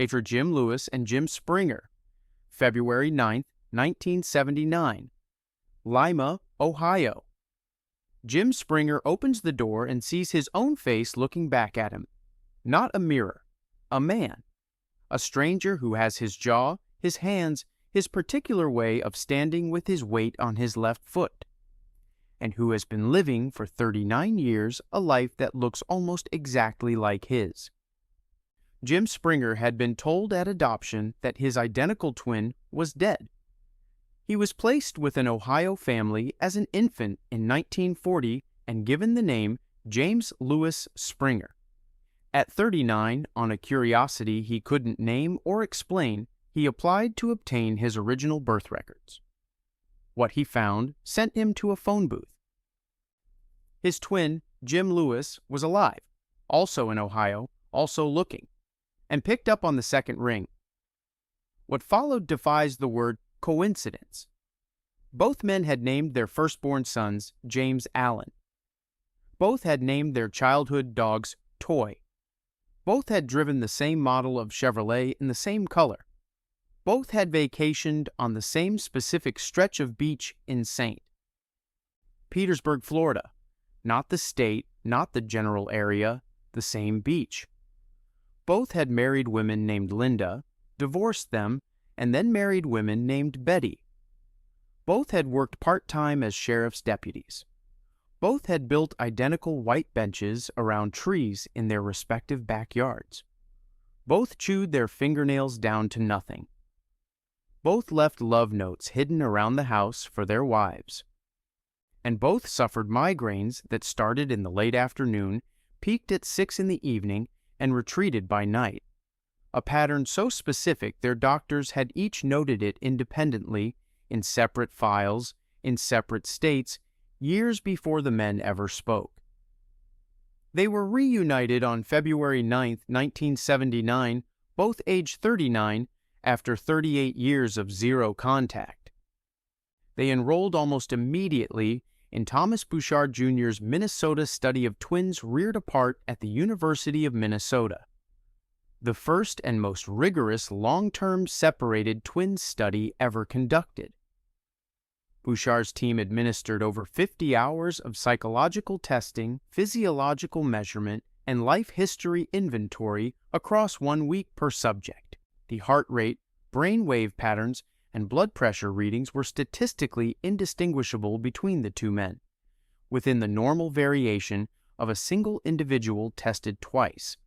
For Jim Lewis and Jim Springer, February 9, 1979, Lima, Ohio. Jim Springer opens the door and sees his own face looking back at him. Not a mirror, a man. A stranger who has his jaw, his hands, his particular way of standing with his weight on his left foot, and who has been living for 39 years a life that looks almost exactly like his. Jim Springer had been told at adoption that his identical twin was dead. He was placed with an Ohio family as an infant in 1940 and given the name James Lewis Springer. At 39, on a curiosity he couldn't name or explain, he applied to obtain his original birth records. What he found sent him to a phone booth. His twin, Jim Lewis, was alive, also in Ohio, also looking, and picked up on the second ring. What followed defies the word coincidence. Both men had named their firstborn sons James Allen. Both had named their childhood dogs Toy. Both had driven the same model of Chevrolet in the same color. Both had vacationed on the same specific stretch of beach in St. Petersburg, Florida. Not the state, not the general area, the same beach. Both had married women named Linda, divorced them, and then married women named Betty. Both had worked part-time as sheriff's deputies. Both had built identical white benches around trees in their respective backyards. Both chewed their fingernails down to nothing. Both left love notes hidden around the house for their wives. And both suffered migraines that started in the late afternoon, peaked at 6 in the evening, and retreated by night. A pattern so specific their doctors had each noted it independently, in separate files, in separate states, years before the men ever spoke. They were reunited on February 9, 1979, both aged 39, after 38 years of zero contact. They enrolled almost immediately in Thomas Bouchard Jr.'s Minnesota study of twins reared apart at the University of Minnesota, the first and most rigorous long-term separated twins study ever conducted. Bouchard's team administered over 50 hours of psychological testing, physiological measurement, and life history inventory across 1 week per subject. The heart rate, brain wave patterns, and blood pressure readings were statistically indistinguishable between the two men, within the normal variation of a single individual tested twice.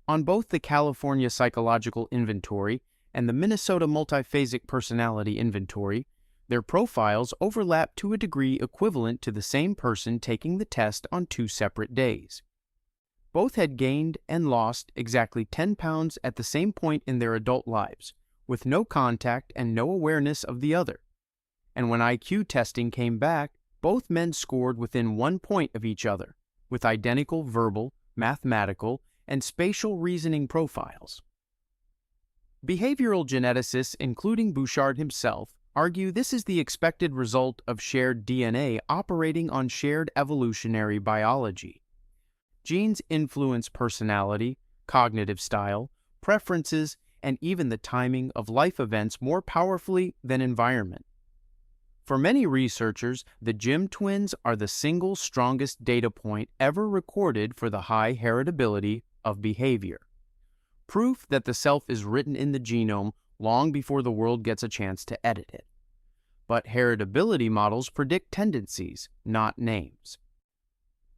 On both the California Psychological Inventory and the Minnesota Multiphasic Personality Inventory, their profiles overlap to a degree equivalent to the same person taking the test on 2 separate days. Both had gained and lost exactly 10 pounds at the same point in their adult lives, with no contact and no awareness of the other. And when IQ testing came back, both men scored within 1 point of each other, with identical verbal, mathematical, and spatial reasoning profiles. Behavioral geneticists, including Bouchard himself, argue this is the expected result of shared DNA operating on shared evolutionary biology. Genes influence personality, cognitive style, preferences, and even the timing of life events more powerfully than environment. For many researchers, the Jim twins are the single strongest data point ever recorded for the high heritability of behavior. Proof that the self is written in the genome long before the world gets a chance to edit it. But heritability models predict tendencies, not names.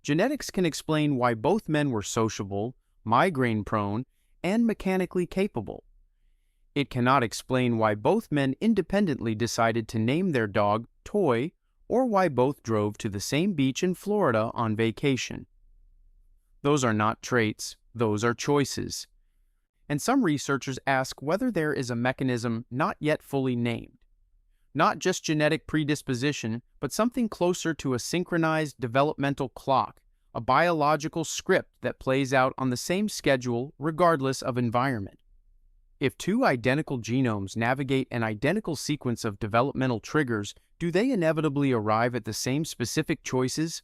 Genetics can explain why both men were sociable, migraine-prone, and mechanically capable. It cannot explain why both men independently decided to name their dog Toy, or why both drove to the same beach in Florida on vacation. Those are not traits, those are choices. And some researchers ask whether there is a mechanism not yet fully named. Not just genetic predisposition, but something closer to a synchronized developmental clock, a biological script that plays out on the same schedule regardless of environment. If two identical genomes navigate an identical sequence of developmental triggers, do they inevitably arrive at the same specific choices?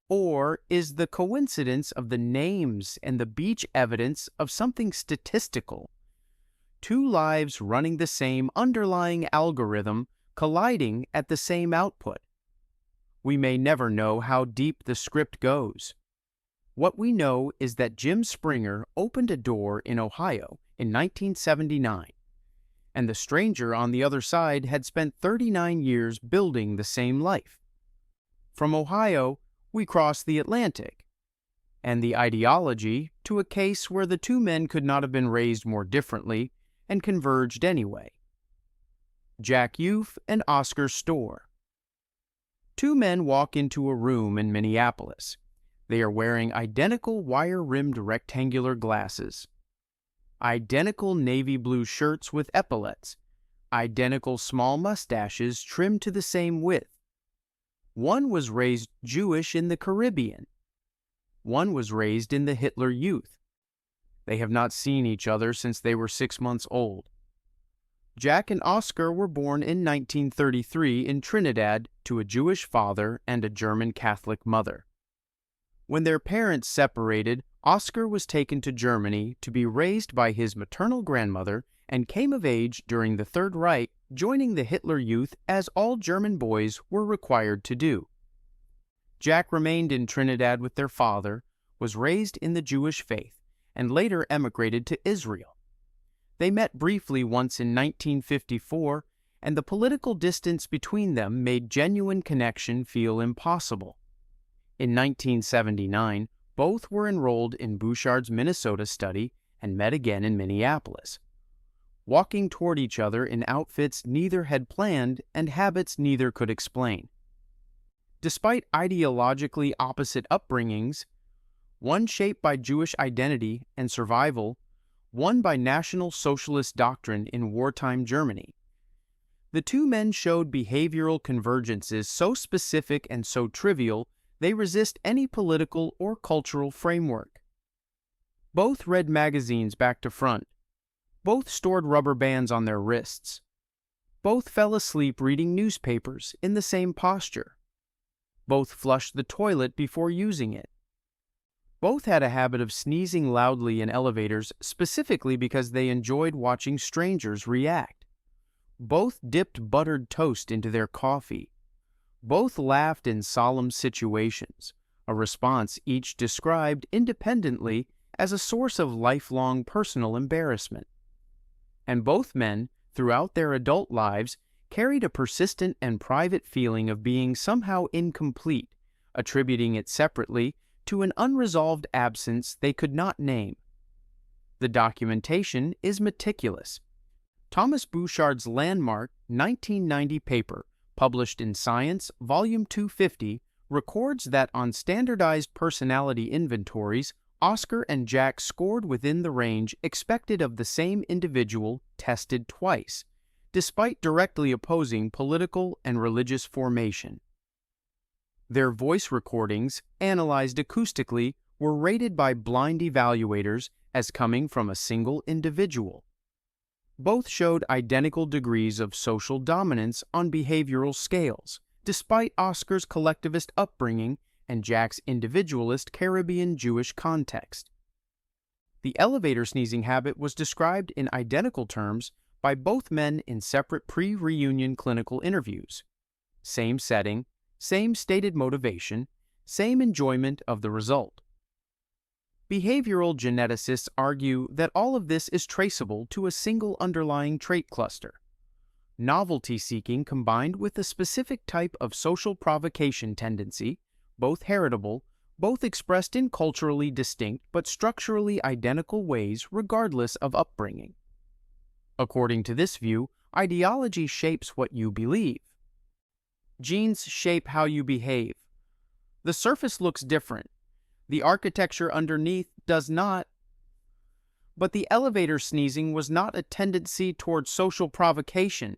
Or is the coincidence of the names and the beach evidence of something statistical, two lives running the same underlying algorithm colliding at the same output. We may never know how deep the script goes. What we know is that Jim Springer opened a door in Ohio in 1979, and the stranger on the other side had spent 39 years building the same life. From Ohio, we cross the Atlantic, and the ideology to a case where the two men could not have been raised more differently and converged anyway. Jack Youth and Oscar Storr. Two men walk into a room in Minneapolis. They are wearing identical wire-rimmed rectangular glasses, identical navy blue shirts with epaulets, identical small mustaches trimmed to the same width. One was raised Jewish in the Caribbean. One was raised in the Hitler Youth. They have not seen each other since they were 6 months old. Jack and Oscar were born in 1933 in Trinidad to a Jewish father and a German Catholic mother. When their parents separated, Oscar was taken to Germany to be raised by his maternal grandmother and came of age during the Third Reich, joining the Hitler Youth as all German boys were required to do. Jack remained in Trinidad with their father, was raised in the Jewish faith, and later emigrated to Israel. They met briefly once in 1954, and the political distance between them made genuine connection feel impossible. In 1979, both were enrolled in Bouchard's Minnesota study and met again in Minneapolis, walking toward each other in outfits neither had planned and habits neither could explain. Despite ideologically opposite upbringings, one shaped by Jewish identity and survival, one by National Socialist doctrine in wartime Germany, the two men showed behavioral convergences so specific and so trivial they resist any political or cultural framework. Both read magazines back to front. Both stored rubber bands on their wrists. Both fell asleep reading newspapers in the same posture. Both flushed the toilet before using it. Both had a habit of sneezing loudly in elevators specifically because they enjoyed watching strangers react. Both dipped buttered toast into their coffee. Both laughed in solemn situations, a response each described independently as a source of lifelong personal embarrassment. And both men, throughout their adult lives, carried a persistent and private feeling of being somehow incomplete, attributing it separately to an unresolved absence they could not name. The documentation is meticulous. Thomas Bouchard's landmark 1990 paper, published in Science, Volume 250, records that on standardized personality inventories, Oscar and Jack scored within the range expected of the same individual tested twice, despite directly opposing political and religious formation. Their voice recordings, analyzed acoustically, were rated by blind evaluators as coming from a single individual. Both showed identical degrees of social dominance on behavioral scales, despite Oscar's collectivist upbringing and Jack's individualist Caribbean Jewish context. The elevator sneezing habit was described in identical terms by both men in separate pre-reunion clinical interviews. Same setting, same stated motivation, same enjoyment of the result. Behavioral geneticists argue that all of this is traceable to a single underlying trait cluster: novelty-seeking combined with a specific type of social provocation tendency, both heritable, both expressed in culturally distinct but structurally identical ways regardless of upbringing. According to this view, ideology shapes what you believe. Genes shape how you behave. The surface looks different. The architecture underneath does not. But the elevator sneezing was not a tendency toward social provocation.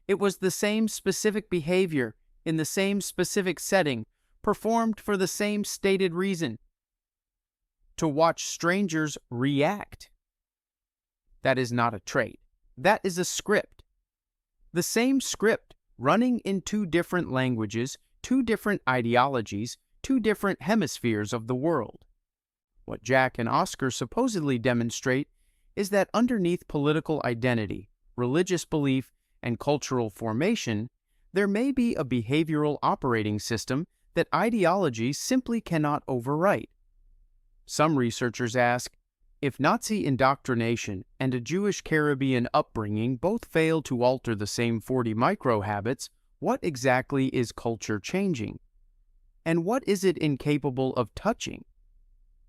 It was the same specific behavior in the same specific setting, performed for the same stated reason: to watch strangers react. That is not a trait. That is a script. The same script running in two different languages, two different ideologies, two different hemispheres of the world. What Jack and Oscar supposedly demonstrate is that underneath political identity, religious belief, and cultural formation, there may be a behavioral operating system that ideology simply cannot overwrite. Some researchers ask, if Nazi indoctrination and a Jewish Caribbean upbringing both fail to alter the same 40 microhabits, what exactly is culture changing? And what is it incapable of touching?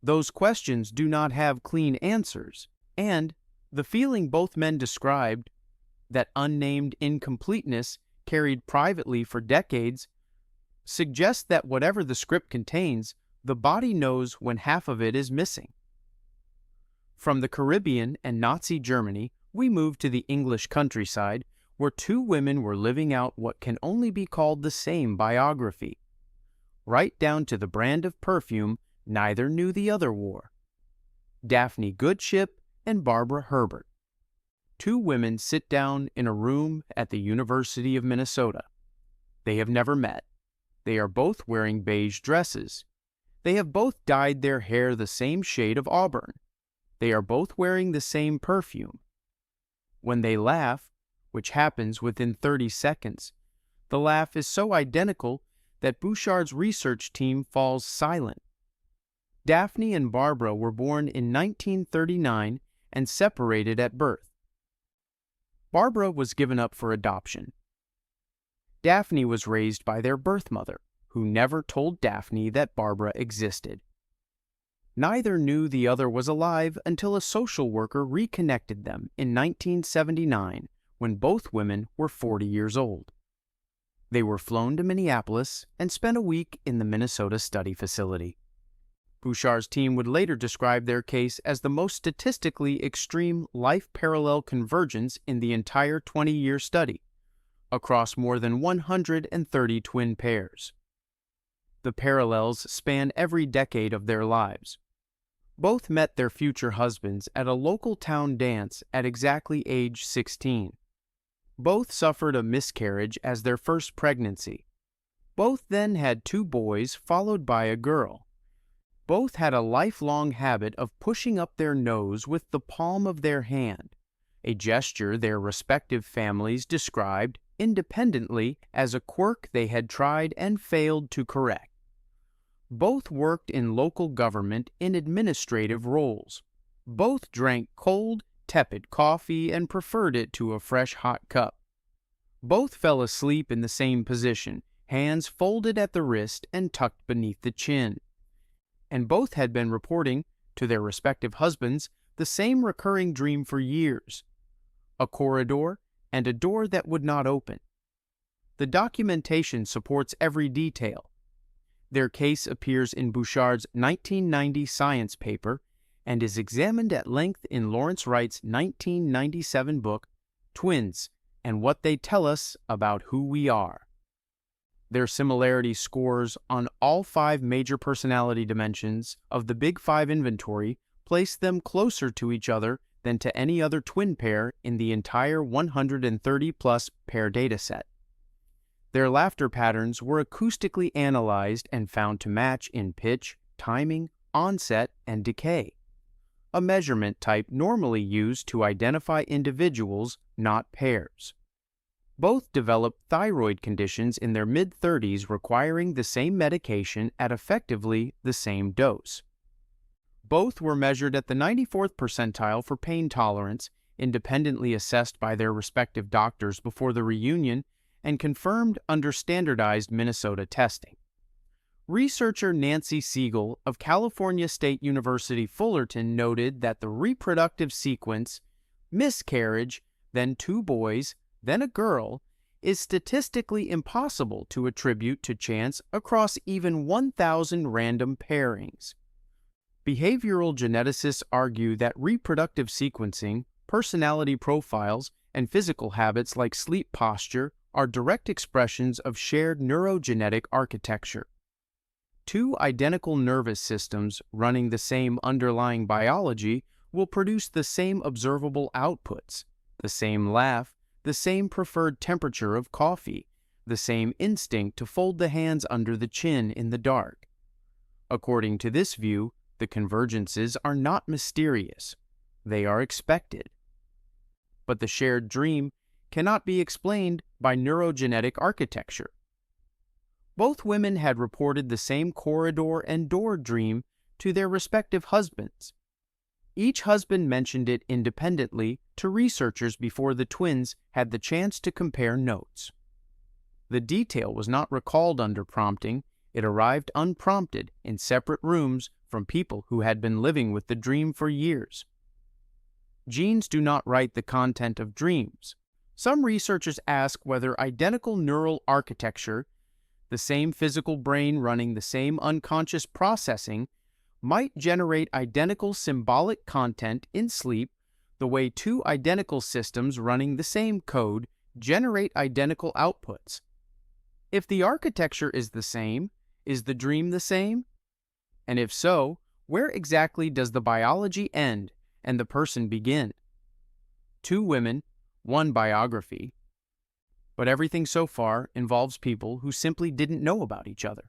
Those questions do not have clean answers, and the feeling both men described, that unnamed incompleteness carried privately for decades, suggests that whatever the script contains, the body knows when half of it is missing. From the Caribbean and Nazi Germany, we move to the English countryside, where two women were living out what can only be called the same biography. Right down to the brand of perfume, neither knew the other wore. Daphne Goodship and Barbara Herbert. Two women sit down in a room at the University of Minnesota. They have never met. They are both wearing beige dresses. They have both dyed their hair the same shade of auburn. They are both wearing the same perfume. When they laugh, which happens within 30 seconds, the laugh is so identical that Bouchard's research team falls silent. Daphne and Barbara were born in 1939 and separated at birth. Barbara was given up for adoption. Daphne was raised by their birth mother, who never told Daphne that Barbara existed. Neither knew the other was alive until a social worker reconnected them in 1979, when both women were 40 years old. They were flown to Minneapolis and spent a week in the Minnesota study facility. Bouchard's team would later describe their case as the most statistically extreme life-parallel convergence in the entire 20-year study, across more than 130 twin pairs. The parallels span every decade of their lives. Both met their future husbands at a local town dance at exactly age 16. Both suffered a miscarriage as their first pregnancy. Both then had two boys followed by a girl. Both had a lifelong habit of pushing up their nose with the palm of their hand, a gesture their respective families described independently as a quirk they had tried and failed to correct. Both worked in local government in administrative roles. Both drank cold, tepid coffee and preferred it to a fresh hot cup. Both fell asleep in the same position, hands folded at the wrist and tucked beneath the chin. And both had been reporting, to their respective husbands, the same recurring dream for years: a corridor and a door that would not open. The documentation supports every detail. Their case appears in Bouchard's 1990 science paper and is examined at length in Lawrence Wright's 1997 book, Twins and What They Tell Us About Who We Are. Their similarity scores on all 5 major personality dimensions of the Big Five inventory place them closer to each other than to any other twin pair in the entire 130-plus pair dataset. Their laughter patterns were acoustically analyzed and found to match in pitch, timing, onset, and decay, a measurement type normally used to identify individuals, not pairs. Both developed thyroid conditions in their mid-30s requiring the same medication at effectively the same dose. Both were measured at the 94th percentile for pain tolerance, independently assessed by their respective doctors before the reunion, and confirmed under standardized Minnesota testing. Researcher Nancy Siegel of California State University Fullerton noted that the reproductive sequence, miscarriage, then 2 boys, then a girl, is statistically impossible to attribute to chance across even 1,000 random pairings. Behavioral geneticists argue that reproductive sequencing, personality profiles, and physical habits like sleep posture are direct expressions of shared neurogenetic architecture. 2 identical nervous systems running the same underlying biology will produce the same observable outputs: the same laugh, the same preferred temperature of coffee, the same instinct to fold the hands under the chin in the dark. According to this view, the convergences are not mysterious. they are expected. But the shared dream cannot be explained by neurogenetic architecture. Both women had reported the same corridor and door dream to their respective husbands. Each husband mentioned it independently to researchers before the twins had the chance to compare notes. The detail was not recalled under prompting. It arrived unprompted in separate rooms from people who had been living with the dream for years. Genes do not write the content of dreams. Some researchers ask whether identical neural architecture, the same physical brain running the same unconscious processing, might generate identical symbolic content in sleep the way two identical systems running the same code generate identical outputs. If the architecture is the same, is the dream the same? And if so, where exactly does the biology end and the person begin? Two women, one biography. But everything so far involves people who simply didn't know about each other.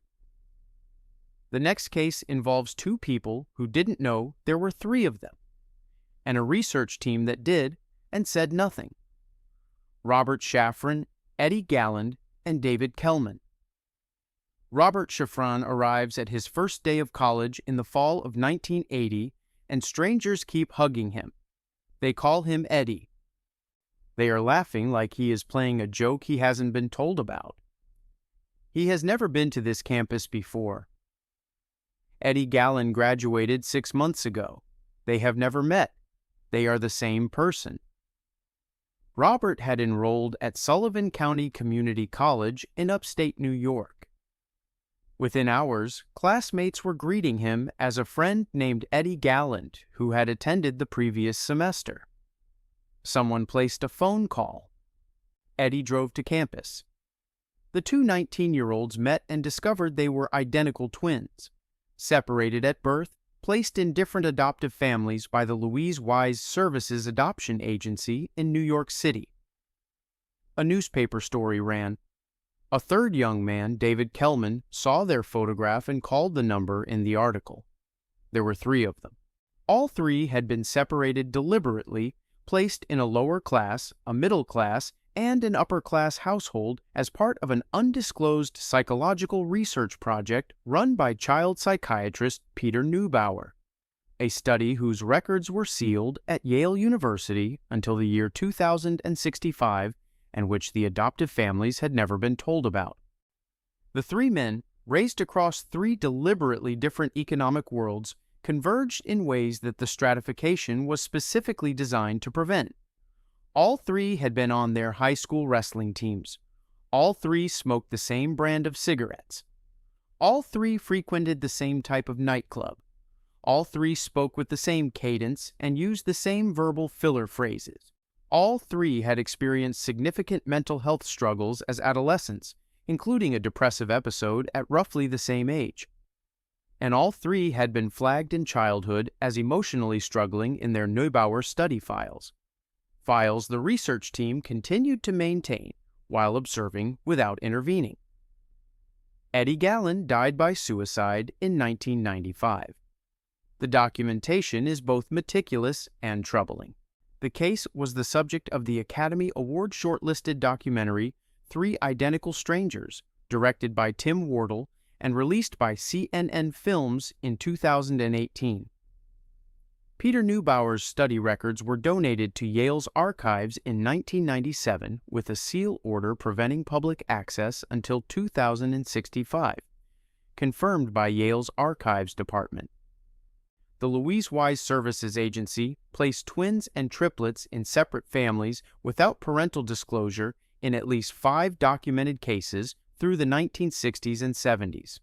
The next case involves two people who didn't know there were three of them, and a research team that did and said nothing. Robert Shafran, Eddie Galland, and David Kellman. Robert Shafran arrives at his first day of college in the fall of 1980, and strangers keep hugging him. They call him Eddie. They are laughing like he is playing a joke he hasn't been told about. He has never been to this campus before. Eddie Galland graduated 6 months ago. They have never met. They are the same person. Robert had enrolled at Sullivan County Community College in upstate New York. Within hours, classmates were greeting him as a friend named Eddie Galland, who had attended the previous semester. Someone placed a phone call. Eddie drove to campus. The two 19-year-olds met and discovered they were identical twins, separated at birth, placed in different adoptive families by the Louise Wise Services Adoption Agency in New York City. A newspaper story ran, "A third young man, David Kellman, saw their photograph and called the number in the article." There were three of them. All three had been separated deliberately, placed in a lower class, a middle class, and an upper class household as part of an undisclosed psychological research project run by child psychiatrist Peter Neubauer, a study whose records were sealed at Yale University until the year 2065 and which the adoptive families had never been told about. The three men, raised across three deliberately different economic worlds, converged in ways that the stratification was specifically designed to prevent. All three had been on their high school wrestling teams. All three smoked the same brand of cigarettes. All three frequented the same type of nightclub. All three spoke with the same cadence and used the same verbal filler phrases. All three had experienced significant mental health struggles as adolescents, including a depressive episode at roughly the same age. And all three had been flagged in childhood as emotionally struggling in their Neubauer study files. Files the research team continued to maintain while observing without intervening. Eddie Galland died by suicide in 1995. The documentation is both meticulous and troubling. The case was the subject of the Academy Award shortlisted documentary Three Identical Strangers, directed by Tim Wardle and released by CNN Films in 2018. Peter Neubauer's study records were donated to Yale's archives in 1997 with a seal order preventing public access until 2065, confirmed by Yale's Archives Department. The Louise Wise Services Agency placed twins and triplets in separate families without parental disclosure in at least 5 documented cases through the 1960s and 70s.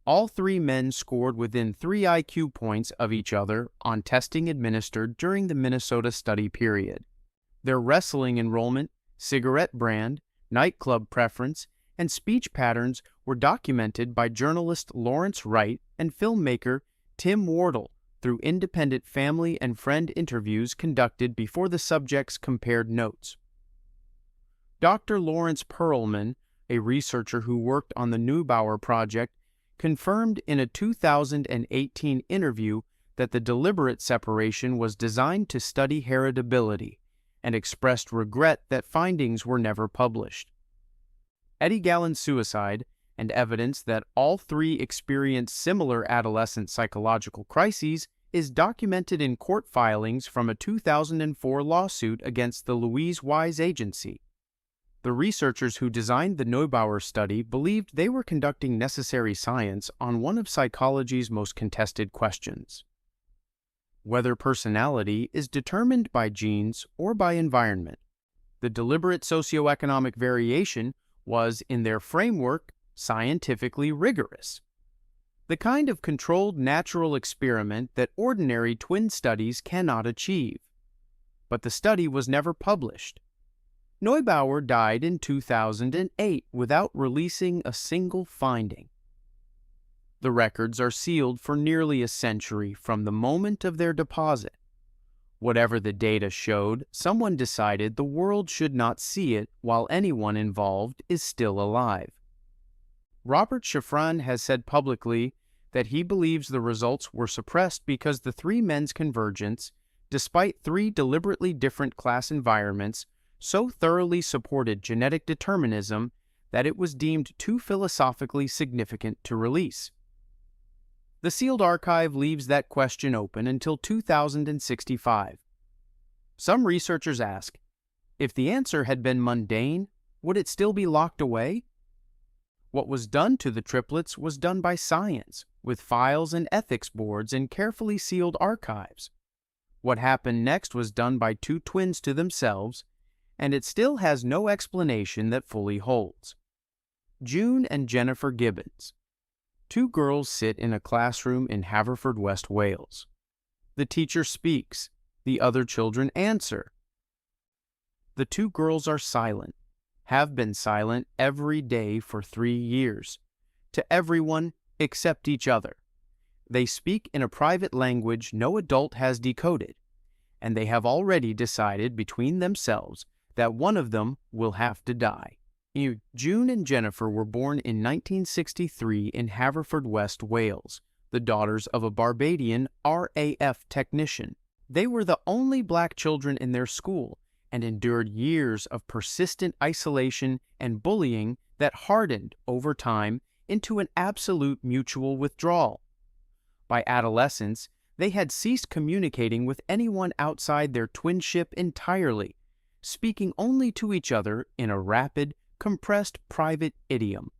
All three men scored within 3 IQ points of each other on testing administered during the Minnesota study period. Their wrestling enrollment, cigarette brand, nightclub preference, and speech patterns were documented by journalist Lawrence Wright and filmmaker Tim Wardle through independent family and friend interviews conducted before the subjects compared notes. Dr. Lawrence Perlman, a researcher who worked on the Neubauer project, confirmed in a 2018 interview that the deliberate separation was designed to study heritability and expressed regret that findings were never published. Eddie Gallen's suicide and evidence that all three experienced similar adolescent psychological crises is documented in court filings from a 2004 lawsuit against the Louise Wise Agency. The researchers who designed the Neubauer study believed they were conducting necessary science on one of psychology's most contested questions: whether personality is determined by genes or by environment. The deliberate socioeconomic variation was, in their framework, scientifically rigorous. The kind of controlled natural experiment that ordinary twin studies cannot achieve. But the study was never published. Neubauer died in 2008 without releasing a single finding. The records are sealed for nearly a century from the moment of their deposit. Whatever the data showed, someone decided the world should not see it while anyone involved is still alive. Robert Shafran has said publicly that he believes the results were suppressed because the three men's convergence, despite three deliberately different class environments, so thoroughly supported genetic determinism that it was deemed too philosophically significant to release. The sealed archive leaves that question open until 2065. Some researchers ask, if the answer had been mundane, would it still be locked away? What was done to the triplets was done by science, with files and ethics boards in carefully sealed archives. What happened next was done by two twins to themselves, and it still has no explanation that fully holds. June and Jennifer Gibbons. Two girls sit in a classroom in Haverfordwest, Wales. The teacher speaks. The other children answer. The two girls are silent, have been silent every day for 3 years, to everyone except each other. They speak in a private language no adult has decoded, and they have already decided between themselves that one of them will have to die. June and Jennifer were born in 1963 in Haverfordwest, Wales, the daughters of a Barbadian RAF technician. They were the only black children in their school and endured years of persistent isolation and bullying that hardened over time into an absolute mutual withdrawal. By adolescence, they had ceased communicating with anyone outside their twinship entirely, speaking only to each other in a rapid, compressed private idiom.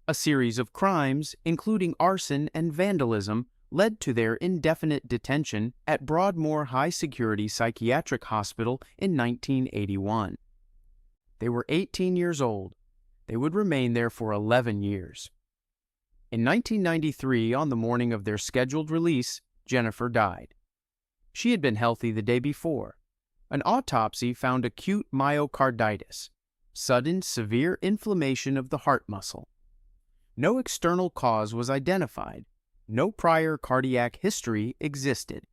A series of crimes, including arson and vandalism, led to their indefinite detention at Broadmoor High Security Psychiatric Hospital in 1981. They were 18 years old. They would remain there for 11 years. In 1993, on the morning of their scheduled release, Jennifer died. She had been healthy the day before. An autopsy found acute myocarditis, sudden severe inflammation of the heart muscle. No external cause was identified. No prior cardiac history existed.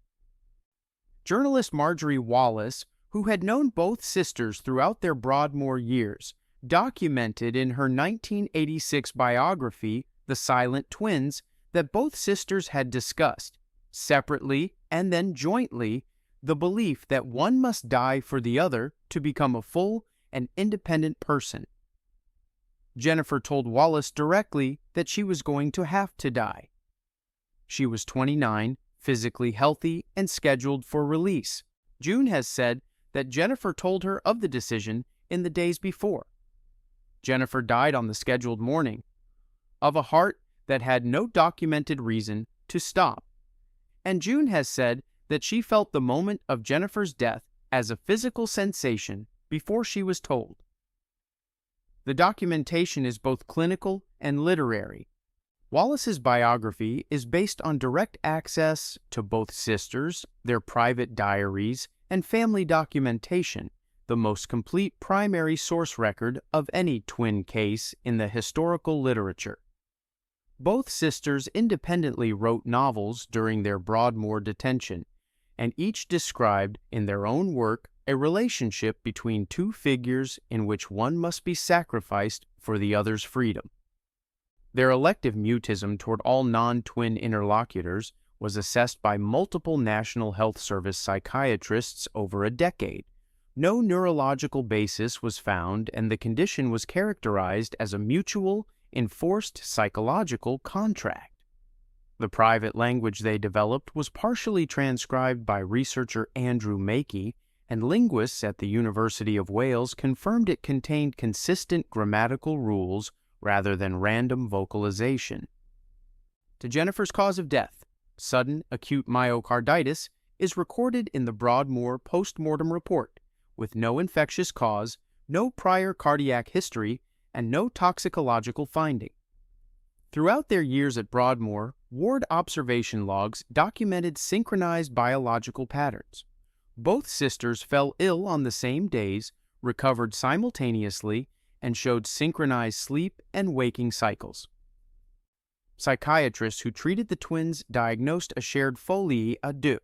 Journalist Marjorie Wallace, who had known both sisters throughout their Broadmoor years, documented in her 1986 biography, The Silent Twins, that both sisters had discussed, separately and then jointly, the belief that one must die for the other to become a full and independent person. Jennifer told Wallace directly that she was going to have to die. She was 29, physically healthy, and scheduled for release. June has said that Jennifer told her of the decision in the days before. Jennifer died on the scheduled morning, of a heart that had no documented reason to stop. And June has said that she felt the moment of Jennifer's death as a physical sensation before she was told. The documentation is both clinical and literary. Wallace's biography is based on direct access to both sisters, their private diaries, and family documentation, the most complete primary source record of any twin case in the historical literature. Both sisters independently wrote novels during their Broadmoor detention, and each described in their own work a relationship between two figures in which one must be sacrificed for the other's freedom. Their elective mutism toward all non-twin interlocutors was assessed by multiple National Health Service psychiatrists over a decade. No neurological basis was found, and the condition was characterized as a mutual, enforced psychological contract. The private language they developed was partially transcribed by researcher Andrew Mackey, and linguists at the University of Wales confirmed it contained consistent grammatical rules rather than random vocalization. To Jennifer's cause of death, sudden acute myocarditis, is recorded in the Broadmoor post-mortem report, with no infectious cause, no prior cardiac history, and no toxicological finding. Throughout their years at Broadmoor, ward observation logs documented synchronized biological patterns. Both sisters fell ill on the same days, recovered simultaneously, and showed synchronized sleep and waking cycles. Psychiatrists who treated the twins diagnosed a shared folie à deux,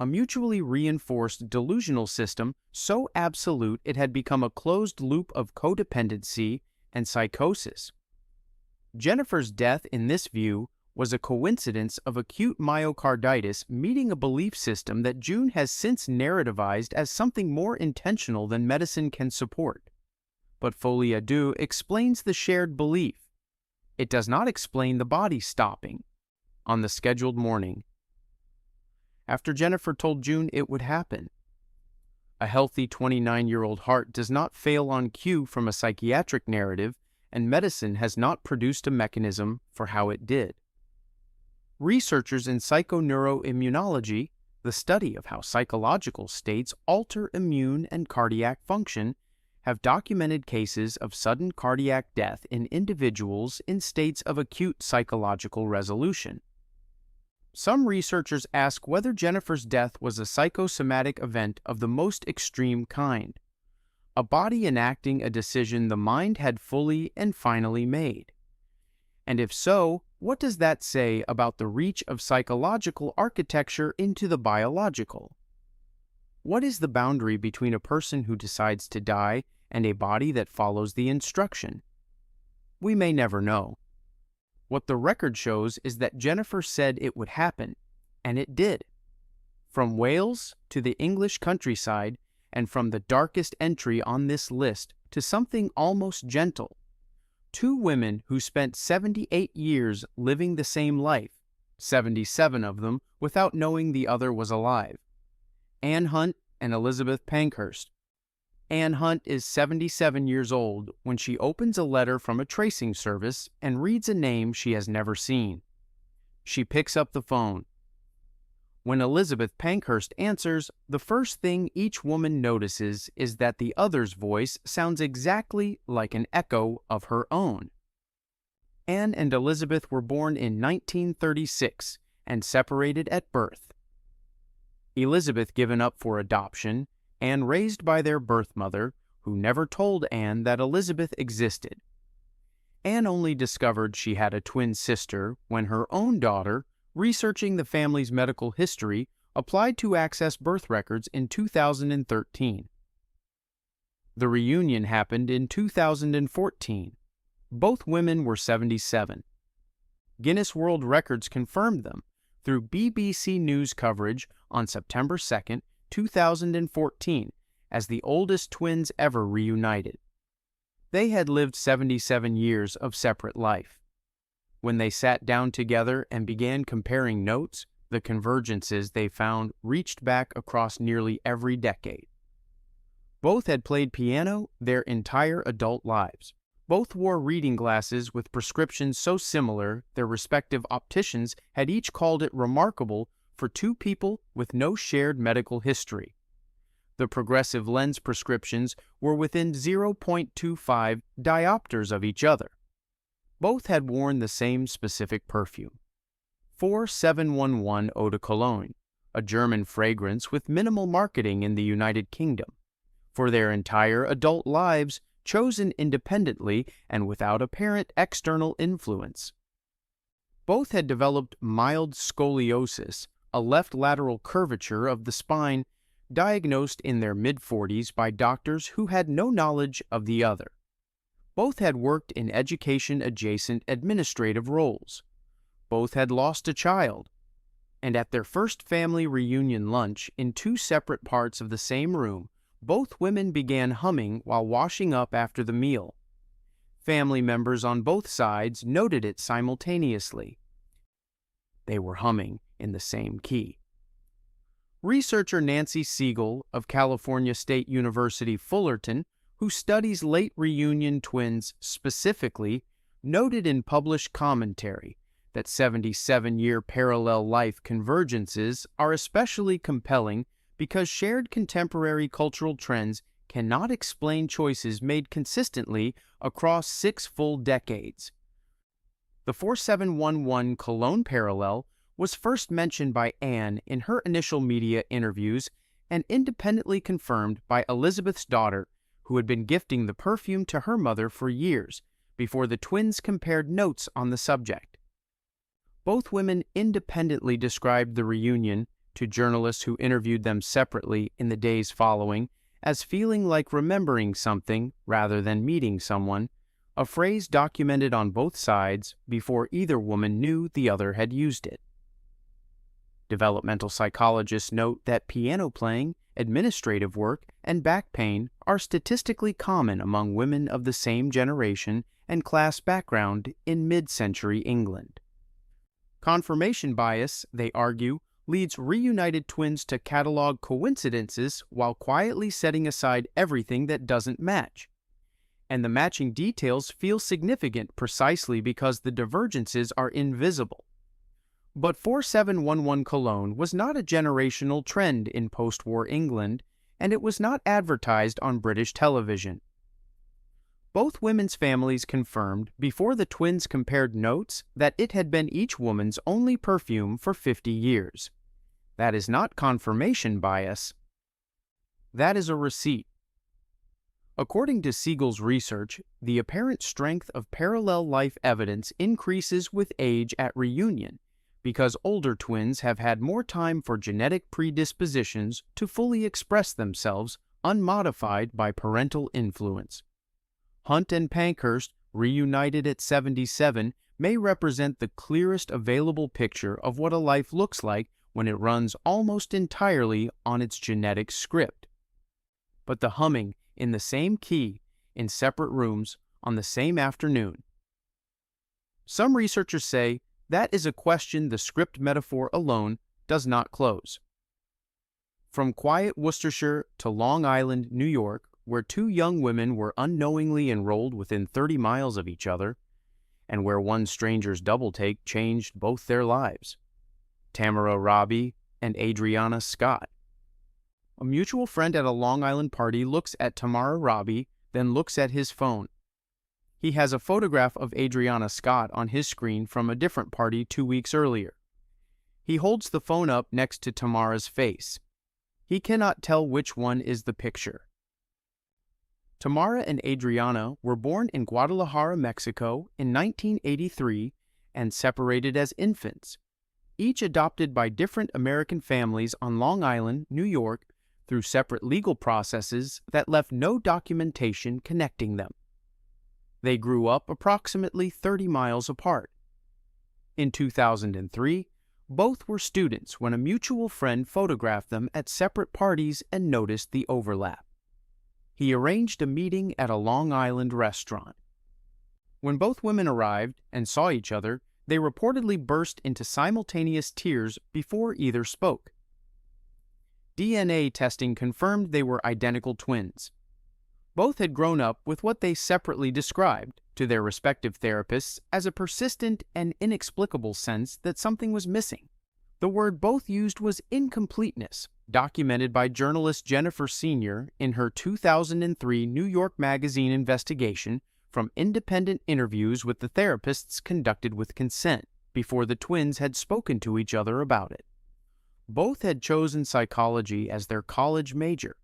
a mutually reinforced delusional system so absolute it had become a closed loop of codependency and psychosis. Jennifer's death, in this view, was a coincidence of acute myocarditis meeting a belief system that June has since narrativized as something more intentional than medicine can support. But folie à deux explains the shared belief. It does not explain the body stopping on the scheduled morning after Jennifer told June it would happen. A healthy 29-year-old heart does not fail on cue from a psychiatric narrative, and medicine has not produced a mechanism for how it did. Researchers in psychoneuroimmunology, the study of how psychological states alter immune and cardiac function, have documented cases of sudden cardiac death in individuals in states of acute psychological resolution. Some researchers ask whether Jennifer's death was a psychosomatic event of the most extreme kind, a body enacting a decision the mind had fully and finally made. And if so, what does that say about the reach of psychological architecture into the biological? What is the boundary between a person who decides to die and a body that follows the instruction? We may never know. What the record shows is that Jennifer said it would happen, and it did. From Wales to the English countryside, and from the darkest entry on this list to something almost gentle. Two women who spent 78 years living the same life, 77 of them without knowing the other was alive. Anne Hunt and Elizabeth Pankhurst. Anne Hunt is 77 years old when she opens a letter from a tracing service and reads a name she has never seen. She picks up the phone. When Elizabeth Pankhurst answers, the first thing each woman notices is that the other's voice sounds exactly like an echo of her own. Anne and Elizabeth were born in 1936 and separated at birth. Elizabeth given up for adoption, Anne raised by their birth mother, who never told Anne that Elizabeth existed. Anne only discovered she had a twin sister when her own daughter, researching the family's medical history, applied to access birth records in 2013. The reunion happened in 2014. Both women were 77. Guinness World Records confirmed them through BBC News coverage on September 2, 2014, as the oldest twins ever reunited. They had lived 77 years of separate life. When they sat down together and began comparing notes, the convergences they found reached back across nearly every decade. Both had played piano their entire adult lives. Both wore reading glasses with prescriptions so similar their respective opticians had each called it remarkable for two people with no shared medical history. The progressive lens prescriptions were within 0.25 diopters of each other. Both had worn the same specific perfume, 4711 Eau de Cologne, a German fragrance with minimal marketing in the United Kingdom, for their entire adult lives, chosen independently and without apparent external influence. Both had developed mild scoliosis, a left lateral curvature of the spine, diagnosed in their mid-40s by doctors who had no knowledge of the other. Both had worked in education-adjacent administrative roles. Both had lost a child. And at their first family reunion lunch in two separate parts of the same room, both women began humming while washing up after the meal. Family members on both sides noted it simultaneously. They were humming in the same key. Researcher Nancy Siegel of California State University Fullerton, who studies late reunion twins specifically, noted in published commentary that 77-year parallel life convergences are especially compelling because shared contemporary cultural trends cannot explain choices made consistently across 6 full decades. The 4711 Cologne parallel was first mentioned by Anne in her initial media interviews and independently confirmed by Elizabeth's daughter, who had been gifting the perfume to her mother for years before the twins compared notes on the subject. Both women independently described the reunion to journalists who interviewed them separately in the days following as feeling like remembering something rather than meeting someone, a phrase documented on both sides before either woman knew the other had used it. Developmental psychologists note that piano playing, administrative work, and back pain are statistically common among women of the same generation and class background in mid-century England. Confirmation bias, they argue, leads reunited twins to catalog coincidences while quietly setting aside everything that doesn't match. And the matching details feel significant precisely because the divergences are invisible. But 4711 Cologne was not a generational trend in post-war England, and it was not advertised on British television. Both women's families confirmed before the twins compared notes that it had been each woman's only perfume for 50 years. That is not confirmation bias. That is a receipt. According to Siegel's research, the apparent strength of parallel life evidence increases with age at reunion because older twins have had more time for genetic predispositions to fully express themselves unmodified by parental influence. Hunt and Pankhurst, reunited at 77, may represent the clearest available picture of what a life looks like when it runs almost entirely on its genetic script. But the humming in the same key, in separate rooms, on the same afternoon. Some researchers say that is a question the script metaphor alone does not close. From quiet Worcestershire to Long Island, New York, where two young women were unknowingly enrolled within 30 miles of each other, and where one stranger's double-take changed both their lives. Tamara Robbie and Adriana Scott. A mutual friend at a Long Island party looks at Tamara Robbie, then looks at his phone. He has a photograph of Adriana Scott on his screen from a different party 2 weeks earlier. He holds the phone up next to Tamara's face. He cannot tell which one is the picture. Tamara and Adriana were born in Guadalajara, Mexico in 1983 and separated as infants, each adopted by different American families on Long Island, New York, through separate legal processes that left no documentation connecting them. They grew up approximately 30 miles apart. In 2003, both were students when a mutual friend photographed them at separate parties and noticed the overlap. He arranged a meeting at a Long Island restaurant. When both women arrived and saw each other, they reportedly burst into simultaneous tears before either spoke. DNA testing confirmed they were identical twins. Both had grown up with what they separately described to their respective therapists as a persistent and inexplicable sense that something was missing. The word both used was incompleteness, documented by journalist Jennifer Senior in her 2003 New York Magazine investigation from independent interviews with the therapists conducted with consent before the twins had spoken to each other about it. Both had chosen psychology as their college major.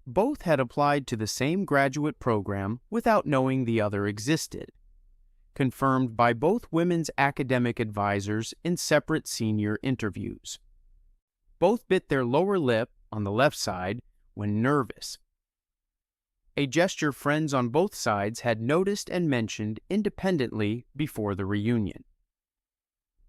Both had applied to the same graduate program without knowing the other existed, confirmed by both women's academic advisors in separate senior interviews. Both bit their lower lip, on the left side, when nervous, a gesture friends on both sides had noticed and mentioned independently before the reunion.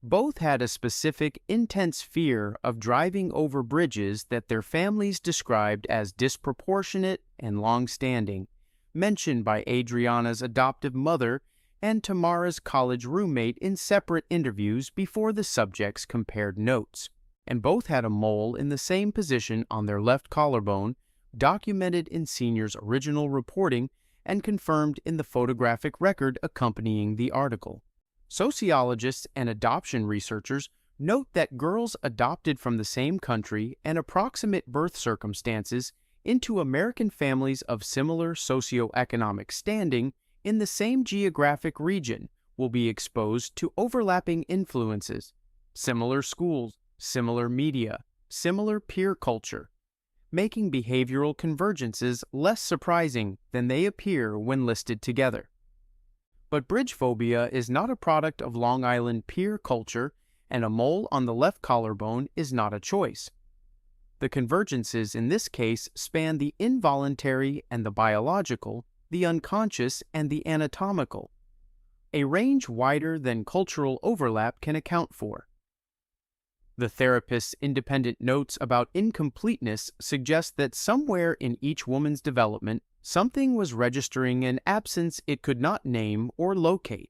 Both had a specific, intense fear of driving over bridges that their families described as disproportionate and long-standing, mentioned by Adriana's adoptive mother and Tamara's college roommate in separate interviews before the subjects compared notes. And both had a mole in the same position on their left collarbone, documented in Senior's original reporting and confirmed in the photographic record accompanying the article. Sociologists and adoption researchers note that girls adopted from the same country and approximate birth circumstances into American families of similar socioeconomic standing in the same geographic region will be exposed to overlapping influences, similar schools, similar media, similar peer culture, making behavioral convergences less surprising than they appear when listed together. But bridge phobia is not a product of Long Island peer culture, and a mole on the left collarbone is not a choice. The convergences in this case span the involuntary and the biological, the unconscious and the anatomical, a range wider than cultural overlap can account for. The therapist's independent notes about incompleteness suggest that somewhere in each woman's development, something was registering an absence it could not name or locate.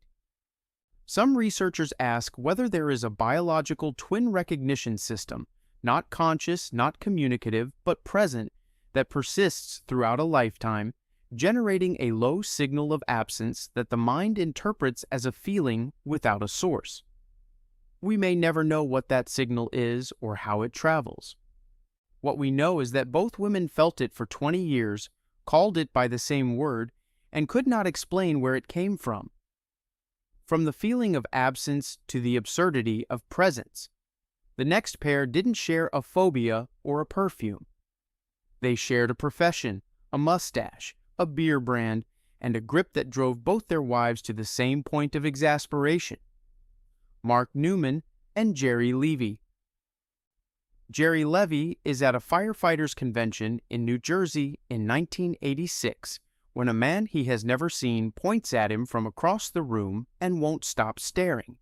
Some researchers ask whether there is a biological twin recognition system, not conscious, not communicative, but present, that persists throughout a lifetime, generating a low signal of absence that the mind interprets as a feeling without a source. We may never know what that signal is or how it travels. What we know is that both women felt it for 20 years, called it by the same word, and could not explain where it came from. From the feeling of absence to the absurdity of presence, the next pair didn't share a phobia or a perfume. They shared a profession, a mustache, a beer brand, and a grip that drove both their wives to the same point of exasperation. Mark Newman and Jerry Levy. Jerry Levy is at a firefighters' convention in New Jersey in 1986 when a man he has never seen points at him from across the room and won't stop staring.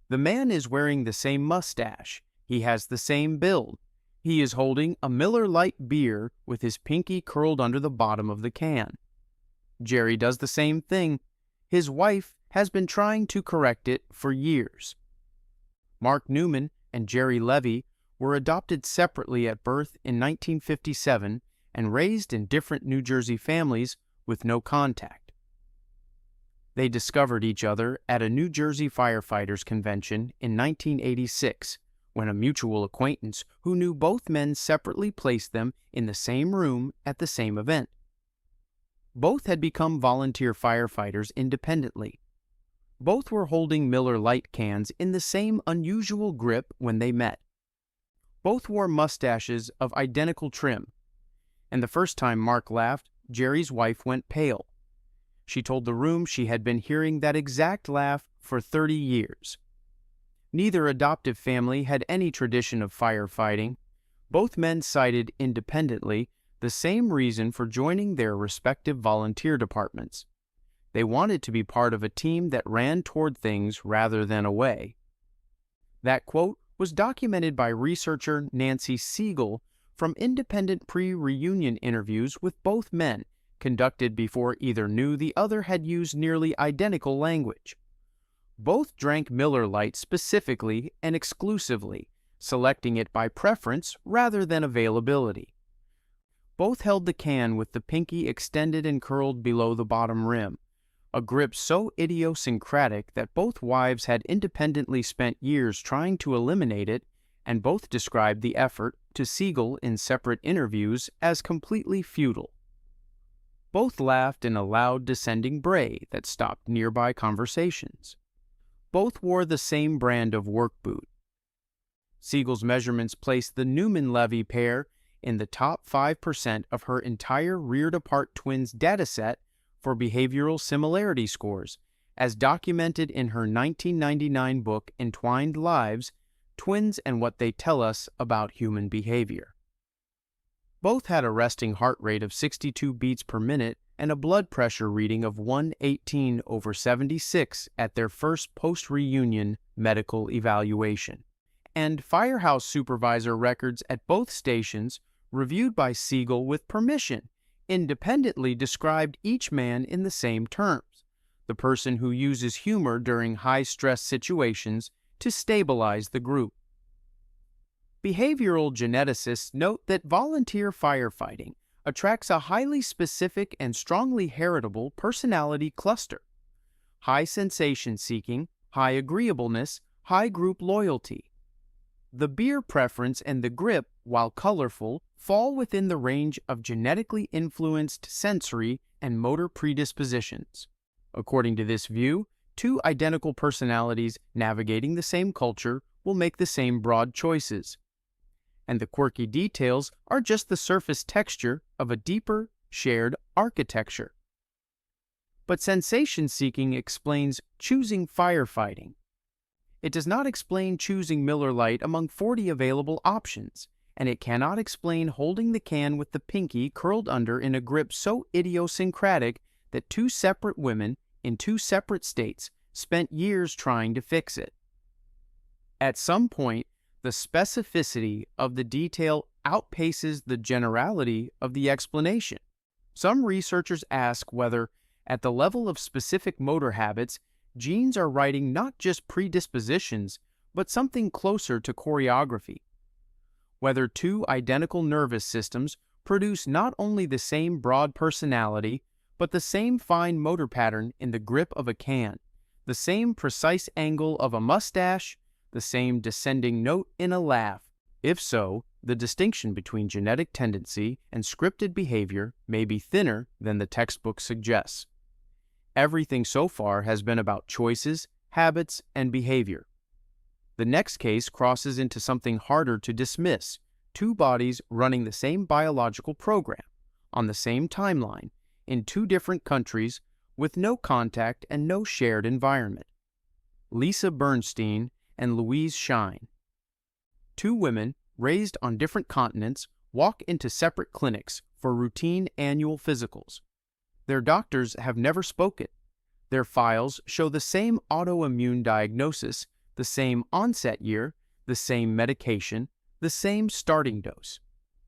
The man is wearing the same mustache, he has the same build, he is holding a Miller Lite beer with his pinky curled under the bottom of the can. Jerry does the same thing. His wife has been trying to correct it for years. Mark Newman and Jerry Levy were adopted separately at birth in 1957 and raised in different New Jersey families with no contact. They discovered each other at a New Jersey firefighters convention in 1986 when a mutual acquaintance who knew both men separately placed them in the same room at the same event. Both had become volunteer firefighters independently. Both were holding Miller Lite cans in the same unusual grip when they met. Both wore mustaches of identical trim, and the first time Mark laughed, Jerry's wife went pale. She told the room she had been hearing that exact laugh for 30 years. Neither adoptive family had any tradition of firefighting. Both men cited independently the same reason for joining their respective volunteer departments. They wanted to be part of a team that ran toward things rather than away. That quote was documented by researcher Nancy Siegel from independent pre-reunion interviews with both men conducted before either knew the other had used nearly identical language. Both drank Miller Lite specifically and exclusively, selecting it by preference rather than availability. Both held the can with the pinky extended and curled below the bottom rim, a grip so idiosyncratic that both wives had independently spent years trying to eliminate it, and both described the effort to Siegel in separate interviews as completely futile. Both laughed in a loud descending bray that stopped nearby conversations. Both wore the same brand of work boot. Siegel's measurements placed the Newman-Levy pair in the top 5% of her entire reared-apart twins dataset for behavioral similarity scores, as documented in her 1999 book Entwined Lives, Twins and What They Tell Us About Human Behavior. Both had a resting heart rate of 62 beats per minute and a blood pressure reading of 118/76 at their first post-reunion medical evaluation. And firehouse supervisor records at both stations, reviewed by Siegel with permission, independently described each man in the same terms: the person who uses humor during high-stress situations to stabilize the group. Behavioral geneticists note that volunteer firefighting attracts a highly specific and strongly heritable personality cluster: high sensation-seeking, high agreeableness, high group loyalty. The beer preference and the grip, while colorful, fall within the range of genetically influenced sensory and motor predispositions. According to this view, two identical personalities navigating the same culture will make the same broad choices, and the quirky details are just the surface texture of a deeper, shared architecture. But sensation-seeking explains choosing firefighting. It does not explain choosing Miller Lite among 40 available options, and it cannot explain holding the can with the pinky curled under in a grip so idiosyncratic that two separate women in two separate states spent years trying to fix it. At some point, the specificity of the detail outpaces the generality of the explanation. Some researchers ask whether, at the level of specific motor habits, genes are writing not just predispositions, but something closer to choreography. Whether two identical nervous systems produce not only the same broad personality, but the same fine motor pattern in the grip of a can, the same precise angle of a mustache, the same descending note in a laugh. If so, the distinction between genetic tendency and scripted behavior may be thinner than the textbook suggests. Everything so far has been about choices, habits, and behavior. The next case crosses into something harder to dismiss: two bodies running the same biological program, on the same timeline, in two different countries, with no contact and no shared environment. Lisa Bernstein and Louise Shine. Two women, raised on different continents, walk into separate clinics for routine annual physicals. Their doctors have never spoken. Their files show the same autoimmune diagnosis, the same onset year, the same medication, the same starting dose.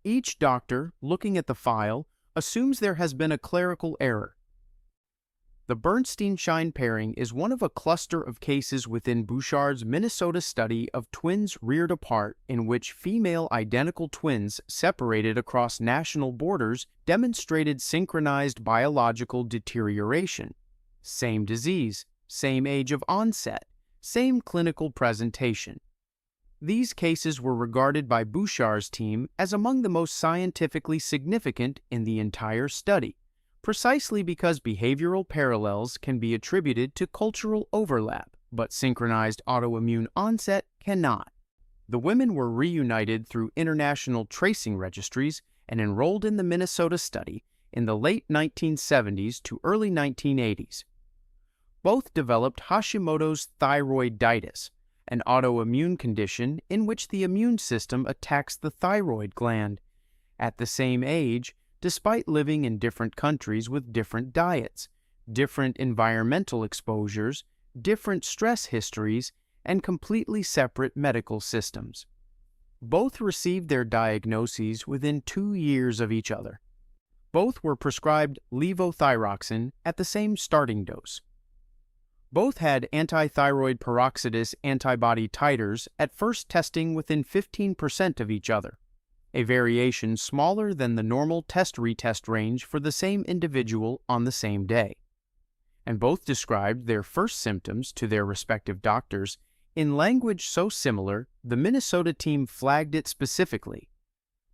Each doctor, looking at the file, assumes there has been a clerical error. The Bernstein-Shine pairing is one of a cluster of cases within Bouchard's Minnesota study of twins reared apart, in which female identical twins separated across national borders demonstrated synchronized biological deterioration. Same disease, same age of onset, same clinical presentation. These cases were regarded by Bouchard's team as among the most scientifically significant in the entire study, precisely because behavioral parallels can be attributed to cultural overlap, but synchronized autoimmune onset cannot. The women were reunited through international tracing registries and enrolled in the Minnesota study in the late 1970s to early 1980s. Both developed Hashimoto's thyroiditis, an autoimmune condition in which the immune system attacks the thyroid gland. At the same age, despite living in different countries with different diets, different environmental exposures, different stress histories, and completely separate medical systems. Both received their diagnoses within 2 years of each other. Both were prescribed levothyroxine at the same starting dose. Both had antithyroid peroxidase antibody titers at first testing within 15% of each other, a variation smaller than the normal test-retest range for the same individual on the same day. And both described their first symptoms to their respective doctors in language so similar the Minnesota team flagged it specifically: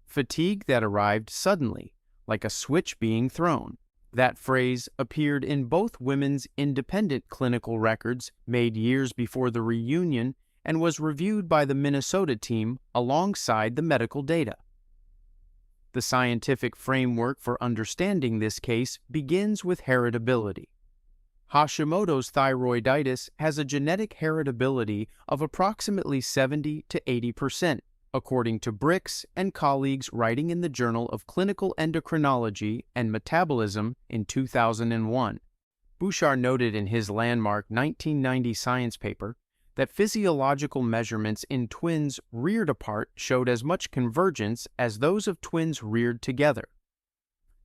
fatigue that arrived suddenly, like a switch being thrown. That phrase appeared in both women's independent clinical records made years before the reunion and was reviewed by the Minnesota team alongside the medical data. The scientific framework for understanding this case begins with heritability. Hashimoto's thyroiditis has a genetic heritability of approximately 70 to 80%, according to Bricks and colleagues writing in the Journal of Clinical Endocrinology and Metabolism in 2001. Bouchard noted in his landmark 1990 science paper that physiological measurements in twins reared apart showed as much convergence as those of twins reared together.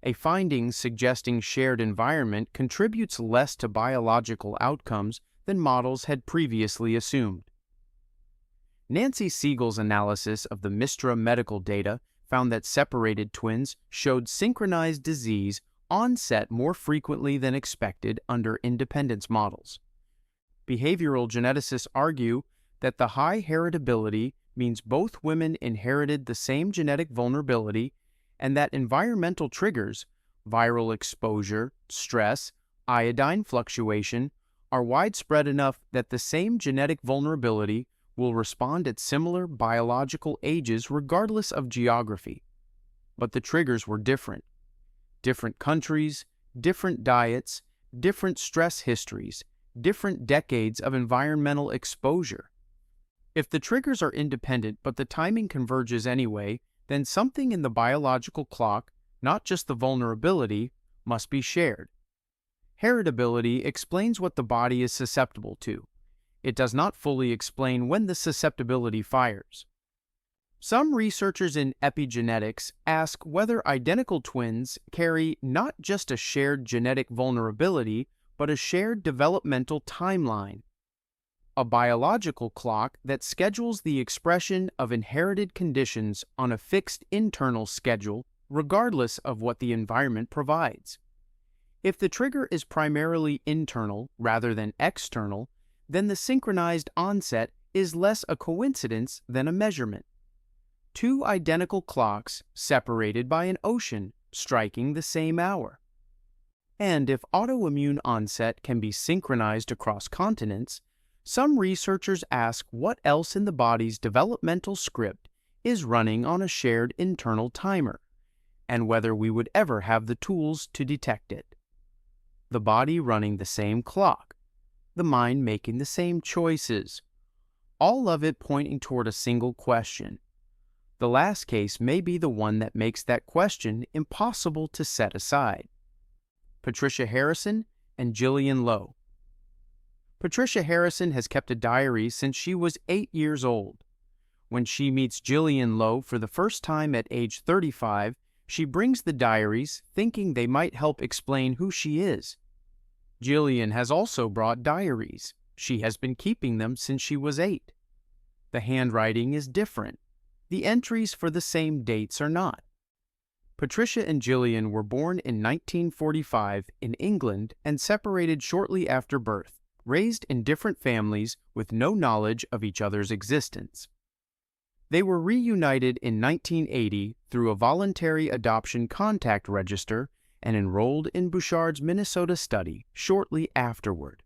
A finding suggesting shared environment contributes less to biological outcomes than models had previously assumed. Nancy Siegel's analysis of the MISTRA medical data found that separated twins showed synchronized disease onset more frequently than expected under independence models. Behavioral geneticists argue that the high heritability means both women inherited the same genetic vulnerability and that environmental triggers, viral exposure, stress, iodine fluctuation, are widespread enough that the same genetic vulnerability will respond at similar biological ages regardless of geography. But the triggers were different. Different countries, different diets, different stress histories, different decades of environmental exposure. If the triggers are independent but the timing converges anyway, then something in the biological clock, not just the vulnerability, must be shared. Heritability explains what the body is susceptible to. It does not fully explain when the susceptibility fires. Some researchers in epigenetics ask whether identical twins carry not just a shared genetic vulnerability, but a shared developmental timeline, a biological clock that schedules the expression of inherited conditions on a fixed internal schedule regardless of what the environment provides. If the trigger is primarily internal rather than external, then the synchronized onset is less a coincidence than a measurement. Two identical clocks separated by an ocean striking the same hour. And if autoimmune onset can be synchronized across continents, some researchers ask what else in the body's developmental script is running on a shared internal timer, and whether we would ever have the tools to detect it. The body running the same clock, the mind making the same choices, all of it pointing toward a single question. The last case may be the one that makes that question impossible to set aside. Patricia Harrison and Gillian Lowe. Patricia Harrison has kept a diary since she was 8 years old. When she meets Gillian Lowe for the first time at age 35, she brings the diaries thinking they might help explain who she is. Gillian has also brought diaries. She has been keeping them since she was 8. The handwriting is different. The entries for the same dates are not. Patricia and Gillian were born in 1945 in England and separated shortly after birth, raised in different families with no knowledge of each other's existence. They were reunited in 1980 through a voluntary adoption contact register and enrolled in Bouchard's Minnesota study shortly afterward.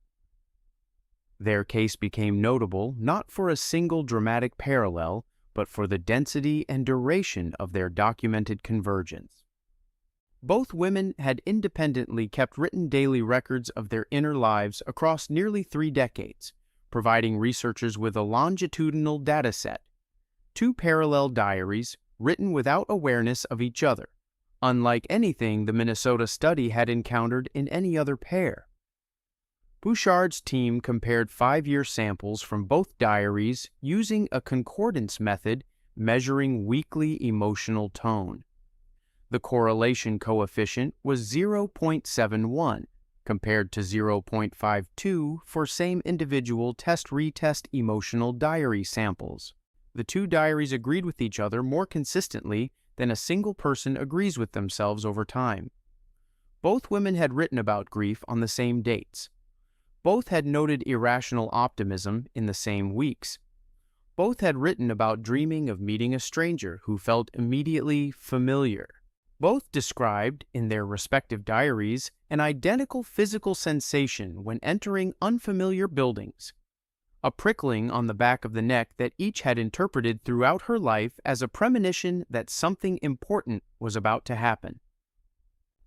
Their case became notable not for a single dramatic parallel, but for the density and duration of their documented convergence. Both women had independently kept written daily records of their inner lives across nearly 3 decades, providing researchers with a longitudinal data set, 2 parallel diaries written without awareness of each other, unlike anything the Minnesota study had encountered in any other pair. Bouchard's team compared 5-year samples from both diaries using a concordance method measuring weekly emotional tone. The correlation coefficient was 0.71 compared to 0.52 for same individual test-retest emotional diary samples. The 2 diaries agreed with each other more consistently than a single person agrees with themselves over time. Both women had written about grief on the same dates. Both had noted irrational optimism in the same weeks. Both had written about dreaming of meeting a stranger who felt immediately familiar. Both described, in their respective diaries, an identical physical sensation when entering unfamiliar buildings, a prickling on the back of the neck that each had interpreted throughout her life as a premonition that something important was about to happen.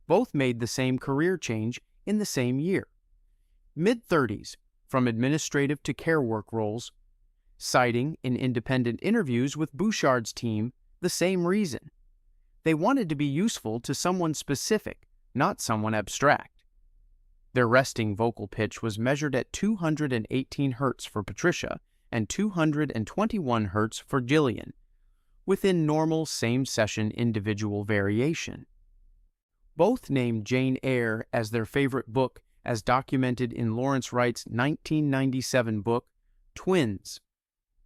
Both made the same career change in the same year. Mid-30s, from administrative to care work roles, citing in independent interviews with Bouchard's team the same reason. They wanted to be useful to someone specific, not someone abstract. Their resting vocal pitch was measured at 218 Hz for Patricia and 221 Hz for Jillian, within normal same-session individual variation. Both named Jane Eyre as their favorite book, as documented in Lawrence Wright's 1997 book, Twins,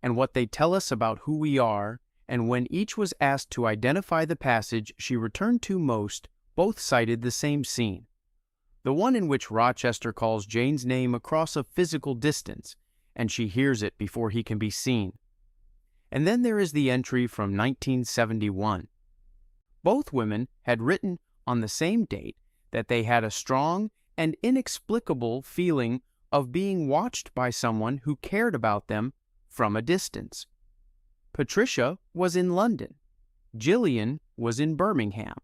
and what they tell us about who we are, and when each was asked to identify the passage she returned to most, both cited the same scene. The one in which Rochester calls Jane's name across a physical distance, and she hears it before he can be seen. And then there is the entry from 1971. Both women had written on the same date that they had a strong and inexplicable feeling of being watched by someone who cared about them from a distance. Patricia was in London. Jillian was in Birmingham.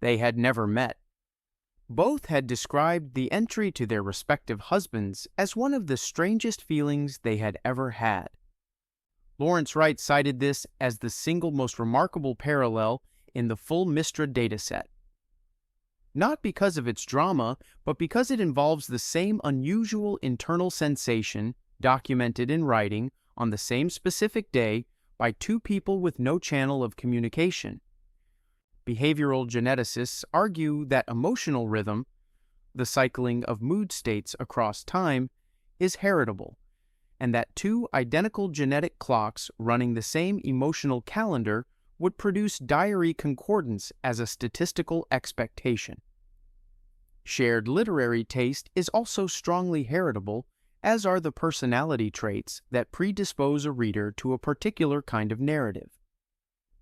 They had never met. Both had described the entry to their respective husbands as one of the strangest feelings they had ever had. Lawrence Wright cited this as the single most remarkable parallel in the full Mistra dataset. Not because of its drama, but because it involves the same unusual internal sensation documented in writing on the same specific day by two people with no channel of communication. Behavioral geneticists argue that emotional rhythm, the cycling of mood states across time, is heritable, and that two identical genetic clocks running the same emotional calendar would produce diary concordance as a statistical expectation. Shared literary taste is also strongly heritable, as are the personality traits that predispose a reader to a particular kind of narrative.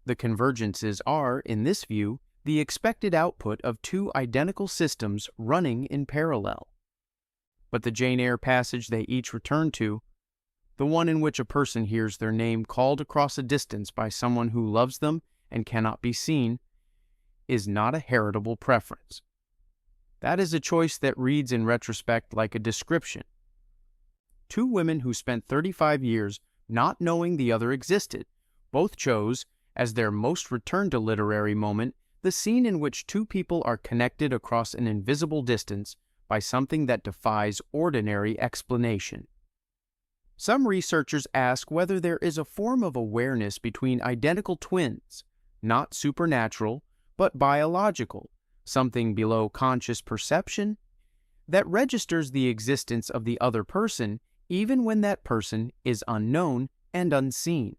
The convergences are, in this view, the expected output of two identical systems running in parallel. But the Jane Eyre passage they each return to, the one in which a person hears their name called across a distance by someone who loves them and cannot be seen, is not a heritable preference. That is a choice that reads in retrospect like a description. Two women who spent 35 years not knowing the other existed, both chose, as their most returned-to literary moment, the scene in which two people are connected across an invisible distance by something that defies ordinary explanation. Some researchers ask whether there is a form of awareness between identical twins, not supernatural, but biological, something below conscious perception, that registers the existence of the other person even when that person is unknown and unseen.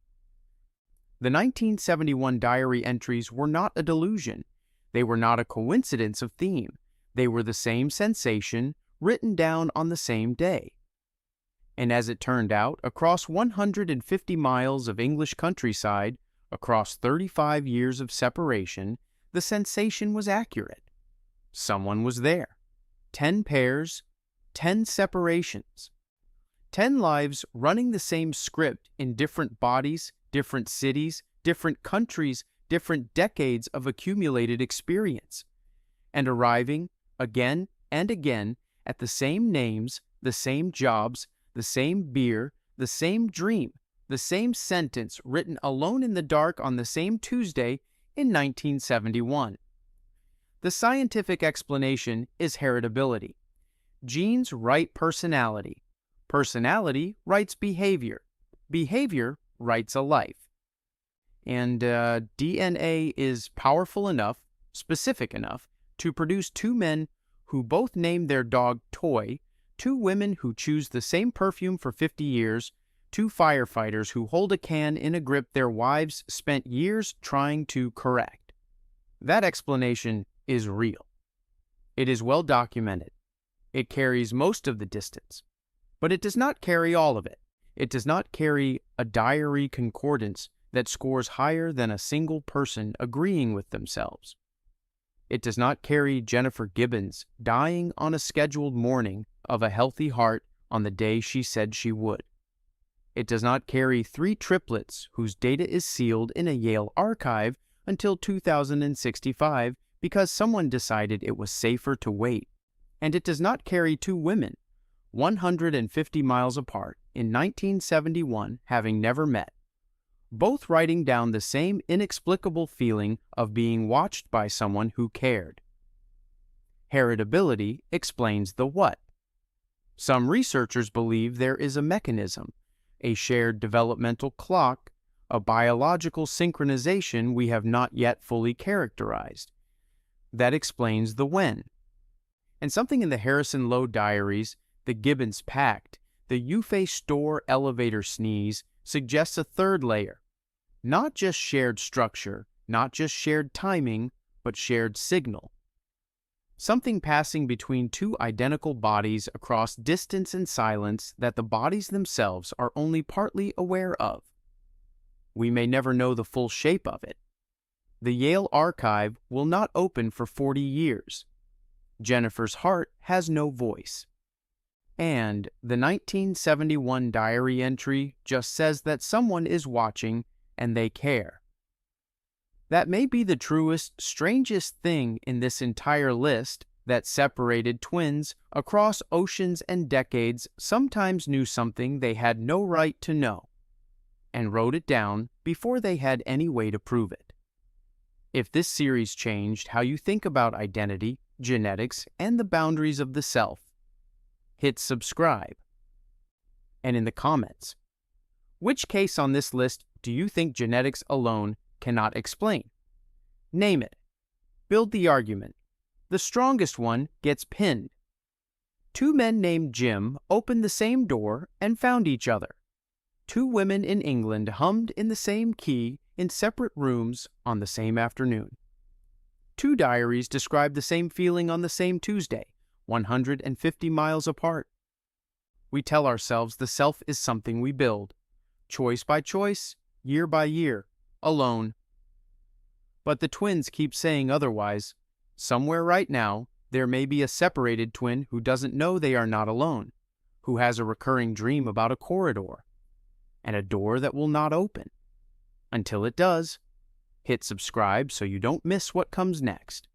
The 1971 diary entries were not a delusion. They were not a coincidence of theme. They were the same sensation written down on the same day. And as it turned out, across 150 miles of English countryside, across 35 years of separation, the sensation was accurate. Someone was there. 10 pairs, 10 separations. 10 lives running the same script in different bodies, different cities, different countries, different decades of accumulated experience, and arriving again and again at the same names, the same jobs, the same beer, the same dream, the same sentence written alone in the dark on the same Tuesday in 1971. The scientific explanation is heritability. Genes write personality. Personality writes behavior. Behavior writes a life. And DNA is powerful enough, specific enough, to produce two men who both name their dog Toy, two women who choose the same perfume for 50 years, two firefighters who hold a can in a grip their wives spent years trying to correct. That explanation is real. It is well documented. It carries most of the distance. But it does not carry all of it. It does not carry a diary concordance that scores higher than a single person agreeing with themselves. It does not carry Jennifer Gibbons dying on a scheduled morning of a healthy heart on the day she said she would. It does not carry 3 triplets whose data is sealed in a Yale archive until 2065 because someone decided it was safer to wait. And it does not carry 2 women, 150 miles apart in 1971, having never met, both writing down the same inexplicable feeling of being watched by someone who cared. Heritability explains the what. Some researchers believe there is a mechanism, a shared developmental clock, a biological synchronization we have not yet fully characterized. That explains the when. And something in the Harrison Lowe diaries, the Gibbons Pact, the Yufei store elevator sneeze suggests a third layer. Not just shared structure, not just shared timing, but shared signal. Something passing between two identical bodies across distance and silence that the bodies themselves are only partly aware of. We may never know the full shape of it. The Yale archive will not open for 40 years. Jennifer's heart has no voice. And the 1971 diary entry just says that someone is watching and they care. That may be the truest, strangest thing in this entire list, that separated twins across oceans and decades sometimes knew something they had no right to know, and wrote it down before they had any way to prove it. If this series changed how you think about identity, genetics, and the boundaries of the self, hit subscribe. And in the comments, which case on this list do you think genetics alone cannot explain? Name it. Build the argument. The strongest one gets pinned. Two men named Jim opened the same door and found each other. Two women in England hummed in the same key in separate rooms on the same afternoon. Two diaries describe the same feeling on the same Tuesday, 150 miles apart. We tell ourselves the self is something we build, choice by choice, year by year, alone. But the twins keep saying otherwise. Somewhere right now, there may be a separated twin who doesn't know they are not alone, who has a recurring dream about a corridor, and a door that will not open. Until it does, hit subscribe so you don't miss what comes next.